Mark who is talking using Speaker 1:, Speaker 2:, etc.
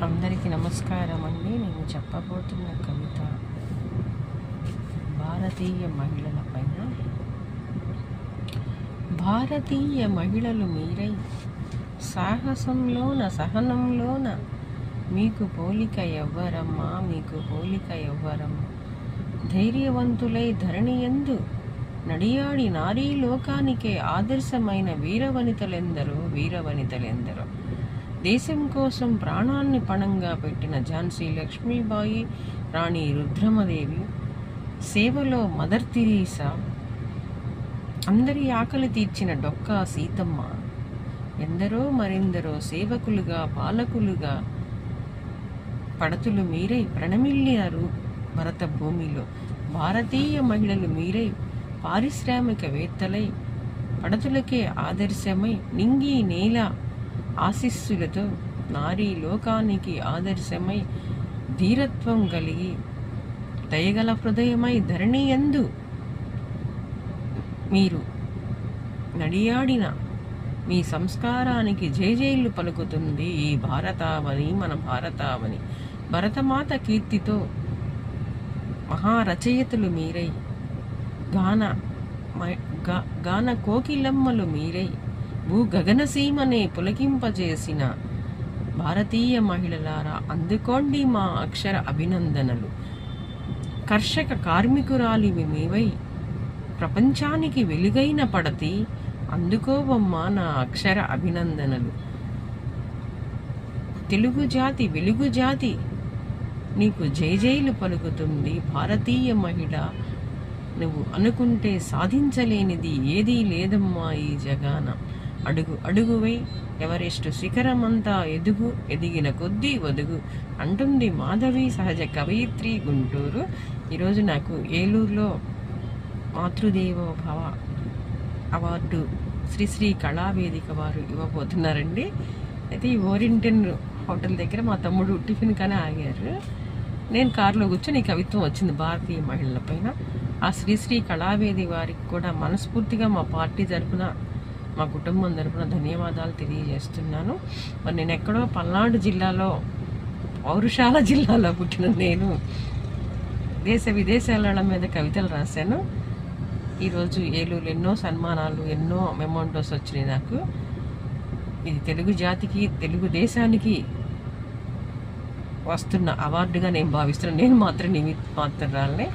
Speaker 1: అందరికీ నమస్కారం అండి. నేను చెప్పబోతున్న కవిత భారతీయ మహిళల పైన. భారతీయ మహిళలు మీరై సాహసంలోన సహనంలోన మీకు పోలిక ఎవ్వరమ్మా, మీకు పోలిక ఎవ్వరమ్మా. ధైర్యవంతులై ధరణియందు నడియాడి నారీ లోకానికే ఆదర్శమైన వీరవనితలెందరో. దేశం కోసం ప్రాణాన్ని పణంగా పెట్టిన ఝాన్సీ లక్ష్మీబాయి, రాణి రుద్రమదేవి, సేవలో మదర్ తెరీసా, అందరి ఆకలి తీర్చిన డొక్కా సీతమ్మ, ఎందరో మరెందరో సేవకులుగా పాలకులుగా పడతులు మీరై ప్రణమిల్లారు భరత భూమిలో. భారతీయ మహిళలు మీరై పారిశ్రామికవేత్తలై పడతులకే ఆదర్శమై నింగి నేల ఆశీస్సులతో నారీ లోకానికి ఆదర్శమై ధీరత్వం కలిగి దయగల హృదయమై ధరణియందు మీరు నడియాడిన మీ సంస్కారానికి జయజైలు పలుకుతుంది ఈ భారతావని, మన భారతావని. భరతమాత కీర్తితో మహారచయితలు మీరై గాన కోకిలమ్మలు మీరై భూగగనసీమనే పులకింపజేసిన భారతీయ మహిళలారా, అందుకోండి మా అక్షర అభినందనలు. కర్షక కార్మికురాలివి మీవై ప్రపంచానికి వెలుగైన పడతి, అందుకోవమ్మా నా అక్షర అభినందనలు. తెలుగు జాతి వెలుగు జాతి నీకు జయజైలు పలుకుతుంది భారతీయ మహిళ. నువ్వు అనుకుంటే సాధించలేనిది ఏదీ లేదమ్మా ఈ జగాన. అడుగు అడుగువై ఎవరెస్టు శిఖరమంతా ఎదిగిన కొద్దీ ఒదుగు అంటుంది మాధవి సహజ కవయిత్రి గుంటూరు. ఈరోజు నాకు ఏలూరులో మాతృదేవో భవ అవార్డు శ్రీ కళావేదిక వారు ఇవ్వబోతున్నారండి. అయితే ఈ ఓరియంటన్ హోటల్ దగ్గర మా తమ్ముడు టిఫిన్ కానీ ఆగారు. నేను కారులో కూర్చొని కవిత్వం వచ్చింది భారతీయ మహిళల పైన. ఆ శ్రీ కళావేది వారికి కూడా మనస్ఫూర్తిగా మా పార్టీ తరఫున, మా కుటుంబం తరఫున ధన్యవాదాలు తెలియజేస్తున్నాను. మరి నేను ఎక్కడో పల్నాడు జిల్లాలో, పౌరుషాల జిల్లాలో పుట్టిన నేను దేశ విదేశాల మీద కవితలు రాశాను. ఈరోజు ఏలూరు ఎన్నో సన్మానాలు, ఎన్నో మెమోంటోస్ వచ్చినాయి నాకు. ఇది తెలుగు జాతికి, తెలుగు దేశానికి వస్తున్న అవార్డుగా నేను భావిస్తున్నాను. నేను మాత్రం నిమిత్త మాత్రాలనే.